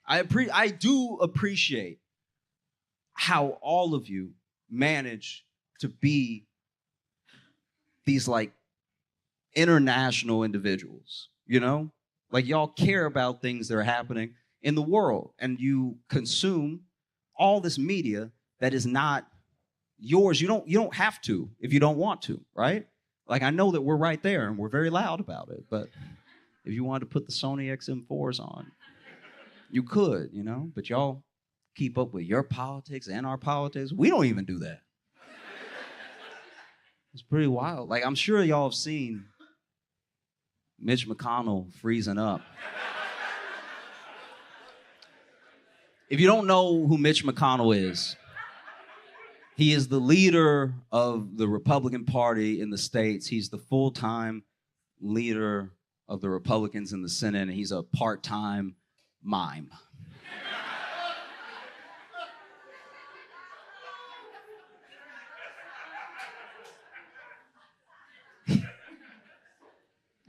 I do appreciate how all of you manage to be these like international individuals, you know? Like y'all care about things that are happening in the world, and you consume all this media that is not yours. You don't have to if you don't want to, right? Like I know that we're right there and we're very loud about it, but if you wanted to put the Sony XM4s on, you could, you know? But y'all keep up with your politics and our politics. We don't even do that. It's pretty wild. Like I'm sure y'all have seen Mitch McConnell freezing up. If you don't know who Mitch McConnell is, he is the leader of the Republican Party in the States. He's the full-time leader of the Republicans in the Senate, and he's a part-time mime.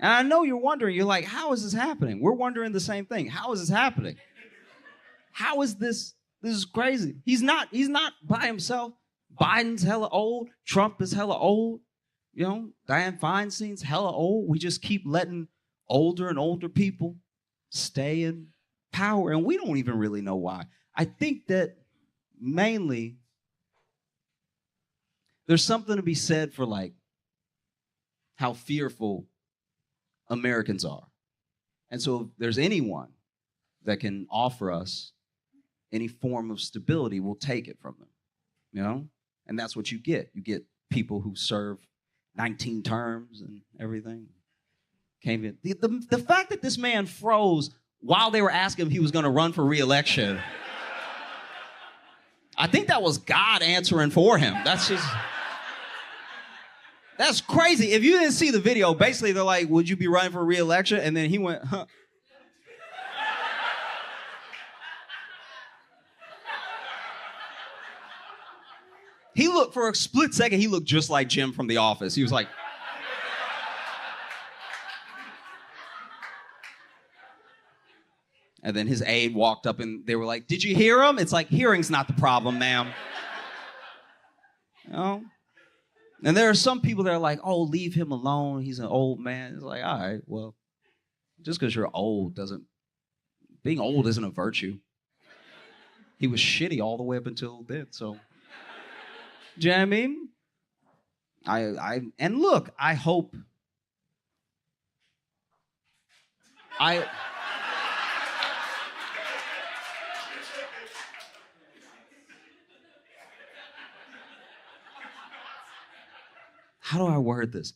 And I know you're wondering, you're like, how is this happening? We're wondering the same thing. How is this happening? How is this? This is crazy. He's not by himself. Biden's hella old. Trump is hella old. You know, Dianne Feinstein's hella old. We just keep letting older and older people stay in power, and we don't even really know why. I think that mainly there's something to be said for like how fearful Americans are. And so if there's anyone that can offer us any form of stability, we'll take it from them, you know? And that's what you get. You get people who serve 19 terms and everything. Came in. The fact that this man froze while they were asking if he was going to run for re-election, I think that was God answering for him. That's crazy. If you didn't see the video, basically they're like, would you be running for re-election? And then he went, huh. He looked, for a split second, he looked just like Jim from The Office. He was like... And then his aide walked up and they were like, did you hear him? It's like, hearing's not the problem, ma'am. You know? And there are some people that are like, oh, leave him alone. He's an old man. It's like, all right, well, just because you're old doesn't... Being old isn't a virtue. He was shitty all the way up until then, so... Do you know what I mean? And look, I hope... How do I word this?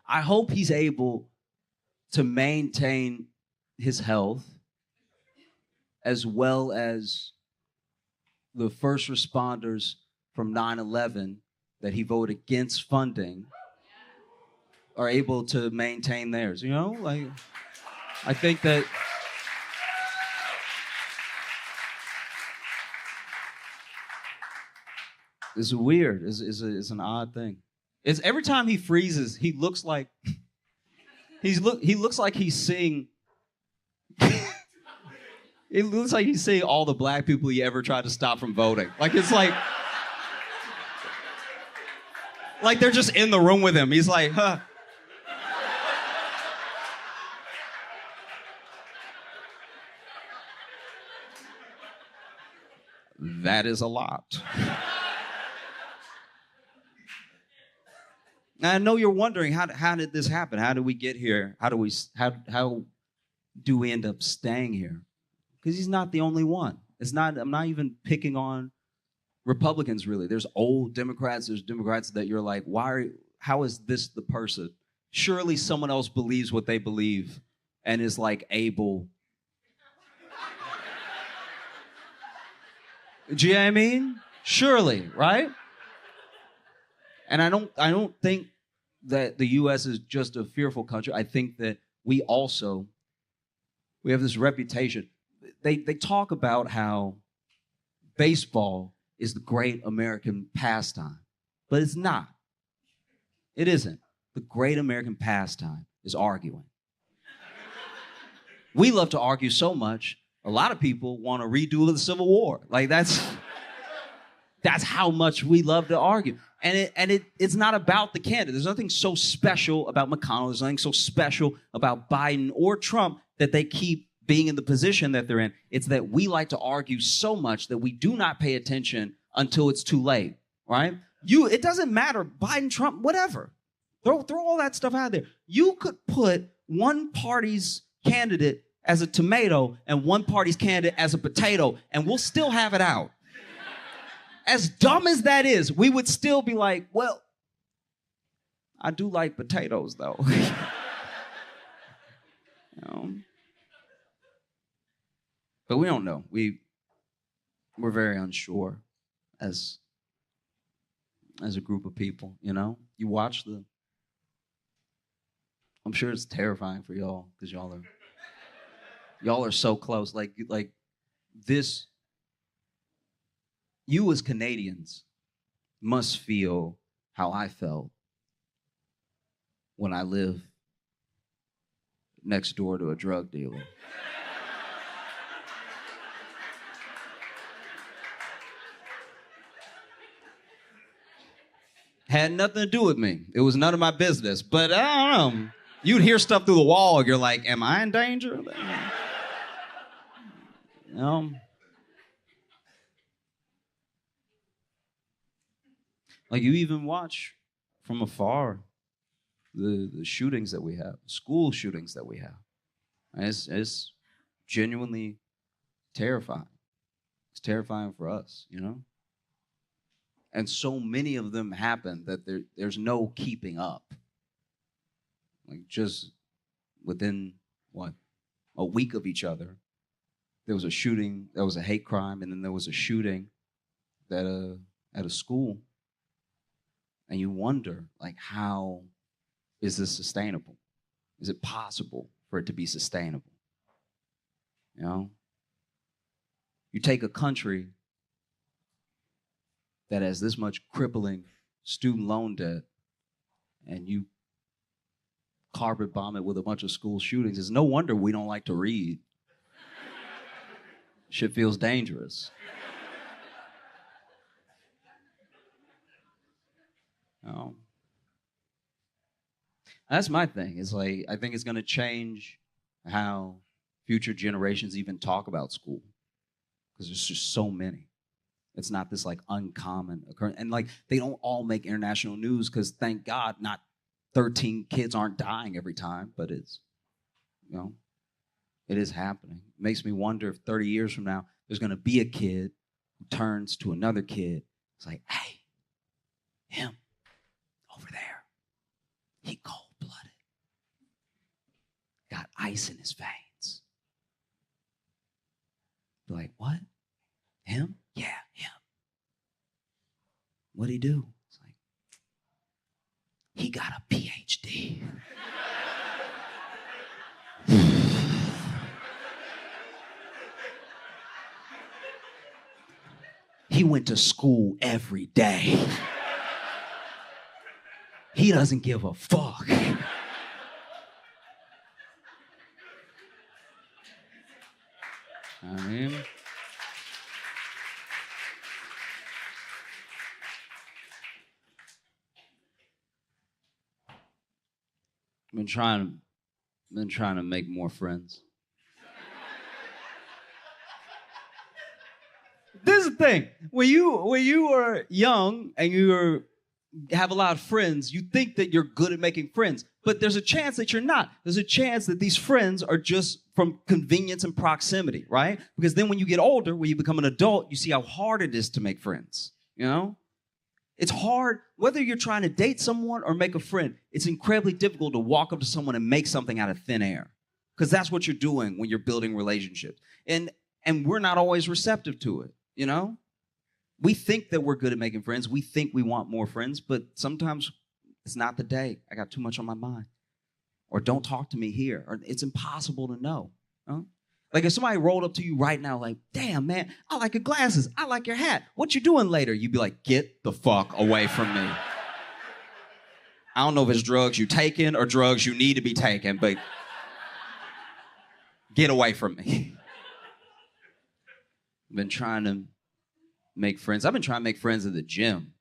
I hope he's able to maintain his health as well as the first responders from 9/11 that he voted against funding are able to maintain theirs. You know, like, I think that... It's weird. It's an odd thing. It's every time he freezes, he looks like he looks like he's seeing. It looks like he's seeing all the black people he ever tried to stop from voting. Like it's like they're just in the room with him. He's like, huh. That is a lot. Now, I know you're wondering, how did this happen? How did we get here? How do we end up staying here? Because he's not the only one. I'm not even picking on Republicans, really. There's old Democrats, there's Democrats that you're like, how is this the person? Surely someone else believes what they believe and is like able. Do you know what I mean? Surely, right? And I don't think that the U.S. is just a fearful country. I think that we have this reputation. They talk about how baseball is the great American pastime, but it's not. It isn't. The great American pastime is arguing. We love to argue so much, a lot of people want a redo of the Civil War. Like that's how much we love to argue. And it's not about the candidate. There's nothing so special about McConnell. There's nothing so special about Biden or Trump that they keep being in the position that they're in. It's that we like to argue so much that we do not pay attention until it's too late, right? It doesn't matter, Biden, Trump, whatever. Throw all that stuff out there. You could put one party's candidate as a tomato and one party's candidate as a potato, and we'll still have it out. As dumb as that is, we would still be like, well, I do like potatoes, though. You know? But we don't know. We're very unsure as a group of people, you know? You watch I'm sure it's terrifying for y'all, because y'all are so close. Like this, you as Canadians must feel how I felt when I lived next door to a drug dealer. Had nothing to do with me. It was none of my business. But I don't know. You'd hear stuff through the wall, and you're like, am I in danger? You know? Like, you even watch from afar the shootings that we have, school shootings that we have. And it's genuinely terrifying. It's terrifying for us, you know? And so many of them happen that there's no keeping up. Like, just within, a week of each other, there was a shooting, there was a hate crime, and then there was a shooting at a school. And you wonder, like, how is this sustainable? Is it possible for it to be sustainable? You know? You take a country that has this much crippling student loan debt, and you carpet bomb it with a bunch of school shootings. It's no wonder we don't like to read. Shit feels dangerous. Oh. That's my thing. It's like, I think it's going to change how future generations even talk about school, because there's just so many. It's not this like uncommon occurrence. And like, they don't all make international news because, thank God, not 13 kids aren't dying every time, but it's, you know, it is happening. It makes me wonder if 30 years from now, there's going to be a kid who turns to another kid. It's like, hey, him over there, he cold-blooded. Got ice in his veins. Be like, what? Him? Yeah, him. What'd he do? It's like, he got a PhD. He went to school every day. He doesn't give a fuck. I mean, I've been trying to make more friends. This is the thing. When you are young and have a lot of friends, you think that you're good at making friends. But there's a chance that you're not. There's a chance that these friends are just from convenience and proximity, right? Because then when you get older, when you become an adult, you see how hard it is to make friends, you know? It's hard, whether you're trying to date someone or make a friend, it's incredibly difficult to walk up to someone and make something out of thin air. Because that's what you're doing when you're building relationships. And we're not always receptive to it, you know? We think that we're good at making friends. We think we want more friends, but sometimes it's not the day. I got too much on my mind. Or don't talk to me here. Or it's impossible to know. Huh? Like if somebody rolled up to you right now like, damn, man, I like your glasses. I like your hat. What you doing later? You'd be like, get the fuck away from me. I don't know if it's drugs you taking or drugs you need to be taking, but get away from me. I've been trying to make friends. I've been trying to make friends at the gym.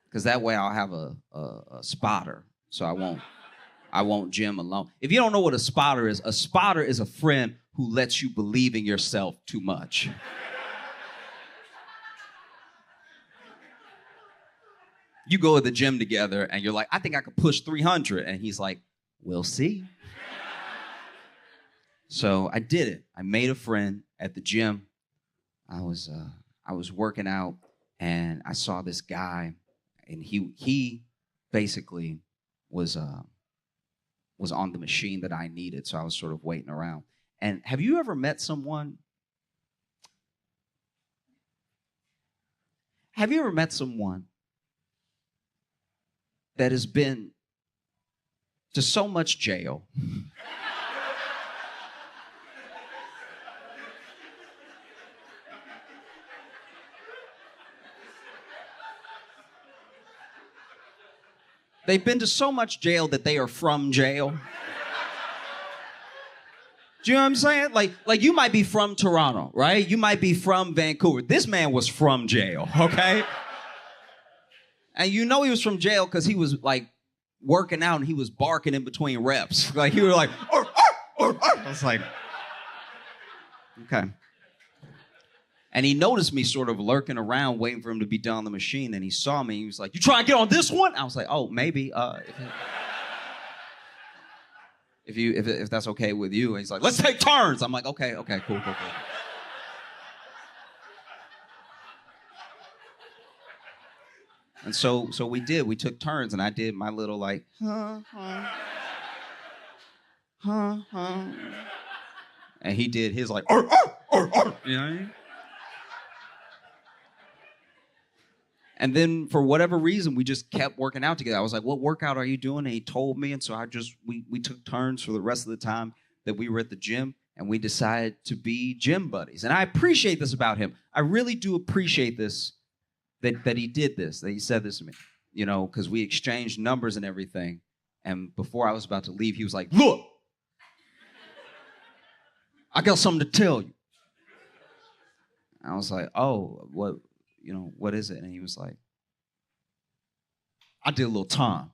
Because that way I'll have a spotter, so I won't gym alone. If you don't know what a spotter is a friend who lets you believe in yourself too much. You go to the gym together and you're like, I think I could push 300. And he's like, we'll see. So I did it. I made a friend at the gym. I was working out and I saw this guy and he basically was on the machine that I needed. So I was sort of waiting around. And have you ever met someone? Have you ever met someone that has been to so much jail they've been to so much jail that they are from jail? Do you know what I'm saying? Like you might be from Toronto, right? You might be from Vancouver. This man was from jail, okay? And you know he was from jail because he was like working out and he was barking in between reps. Like he was like, arr, arr, arr, arr. I was like, okay. And he noticed me sort of lurking around, waiting for him to be done on the machine. And he saw me. He was like, you trying to get on this one? I was like, oh, maybe. If that's okay with you. And he's like, let's take turns. I'm like, okay, cool. And so we did. We took turns, and I did my little like, and he did his like, arr, arr, arr, arr. You know what I mean? And then for whatever reason, we just kept working out together. I was like, what workout are you doing? And he told me. And so we took turns for the rest of the time that we were at the gym, and we decided to be gym buddies. And I appreciate this about him. I really do appreciate this, that he did this, that he said this to me, you know, because we exchanged numbers and everything. And before I was about to leave, he was like, look, I got something to tell you. I was like, oh, what is it? And he was like, I did a little time.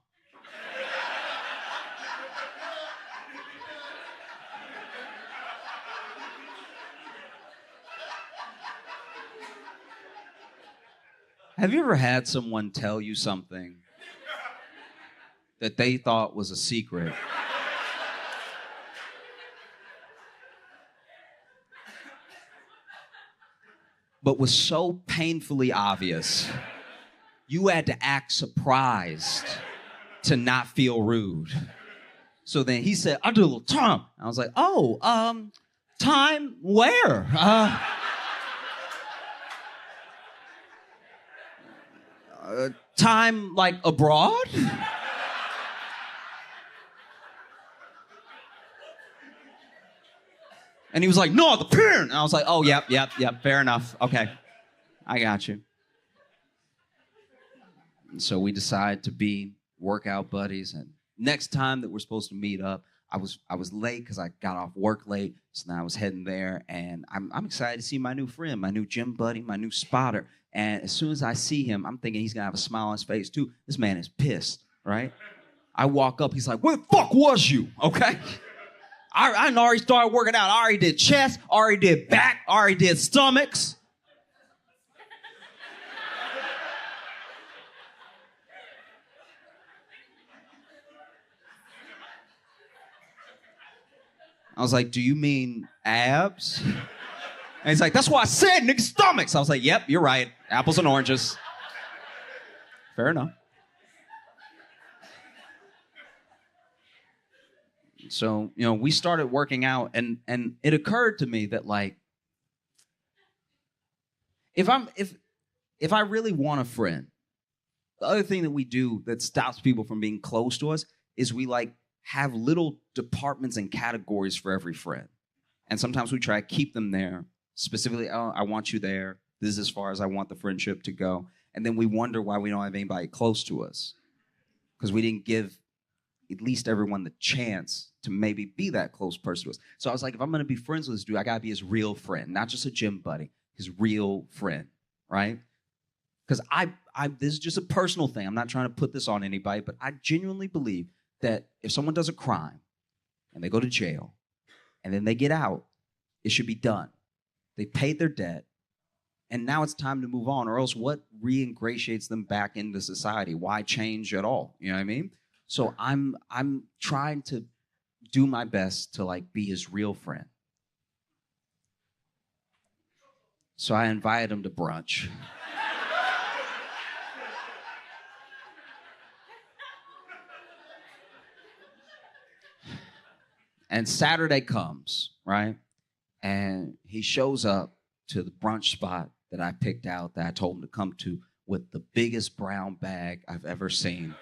Have you ever had someone tell you something that they thought was a secret? But was so painfully obvious, you had to act surprised to not feel rude. So then he said, I did a little time. I was like, oh, time where? Time like abroad? And he was like, no, the pen. And I was like, oh, yep, fair enough. Okay, I got you. And so we decided to be workout buddies. And next time that we're supposed to meet up, I was late because I got off work late. So now I was heading there. And I'm excited to see my new friend, my new gym buddy, my new spotter. And as soon as I see him, I'm thinking he's going to have a smile on his face, too. This man is pissed, right? I walk up. He's like, where the fuck was you? Okay? I already started working out. I already did chest, already did back, already did stomachs. I was like, do you mean abs? And he's like, that's what I said, nigga, stomachs. I was like, yep, you're right. Apples and oranges. Fair enough. So, you know, we started working out, and it occurred to me that, like, if I really want a friend, the other thing that we do that stops people from being close to us is we, like, have little departments and categories for every friend. And sometimes we try to keep them there. Specifically, oh, I want you there. This is as far as I want the friendship to go. And then we wonder why we don't have anybody close to us. Because we didn't give at least everyone the chance to maybe be that close person to us. So I was like, if I'm going to be friends with this dude, I got to be his real friend, not just a gym buddy, his real friend, right? Because this is just a personal thing. I'm not trying to put this on anybody, but I genuinely believe that if someone does a crime and they go to jail and then they get out, it should be done. They paid their debt, and now it's time to move on, or else what reingratiates them back into society? Why change at all? You know what I mean? So I'm trying to do my best to like be his real friend. So I invited him to brunch. And Saturday comes, right? And he shows up to the brunch spot that I picked out, that I told him to come to, with the biggest brown bag I've ever seen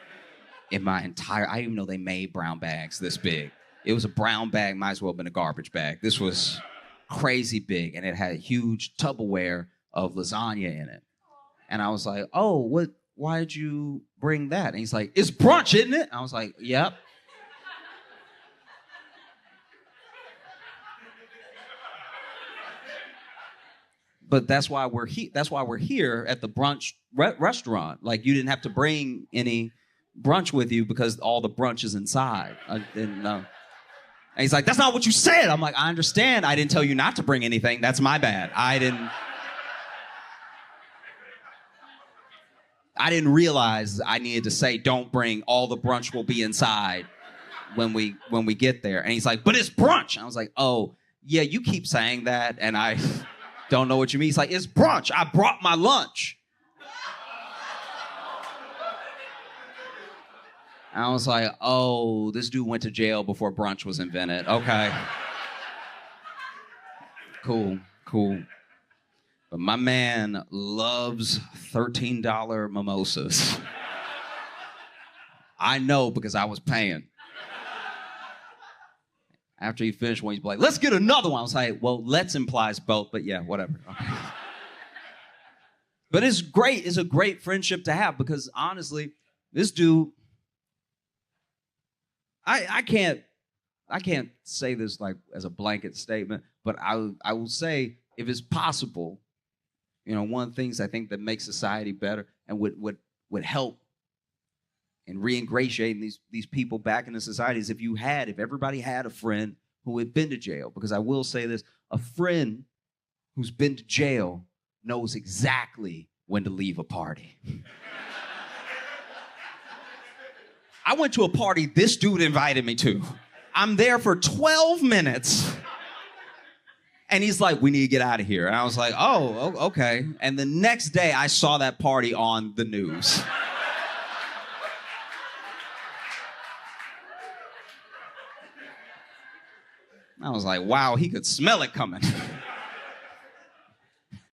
in my entire, I didn't even know they made brown bags this big. It was a brown bag, might as well have been a garbage bag. This was crazy big, and it had a huge Tupperware of lasagna in it. And I was like, oh, why did you bring that? And he's like, it's brunch, isn't it? I was like, yep. But that's why we're here at the brunch restaurant. Like, you didn't have to bring any brunch with you because all the brunch is inside. I didn't know. And he's like, that's not what you said. I'm like, I understand. I didn't tell you not to bring anything. That's my bad. I didn't realize I needed to say, don't bring, all the brunch will be inside when we get there. And he's like, but it's brunch. I was like, oh, yeah, you keep saying that, and I don't know what you mean. He's like, it's brunch. I brought my lunch. I was like, oh, this dude went to jail before brunch was invented. Okay. Cool. But my man loves $13 mimosas. I know because I was paying. After he finished one, he's like, let's get another one. I was like, well, let's implies both, but yeah, whatever. Okay. But it's great. It's a great friendship to have because honestly, this dude, I can't say this like as a blanket statement, but I will say, if it's possible, you know, one of the things I think that makes society better and would help in reingratiating these people back into society is if everybody had a friend who had been to jail. Because I will say this, a friend who's been to jail knows exactly when to leave a party. I went to a party this dude invited me to. I'm there for 12 minutes. And he's like, we need to get out of here. And I was like, oh, okay. And the next day I saw that party on the news. I was like, wow, he could smell it coming.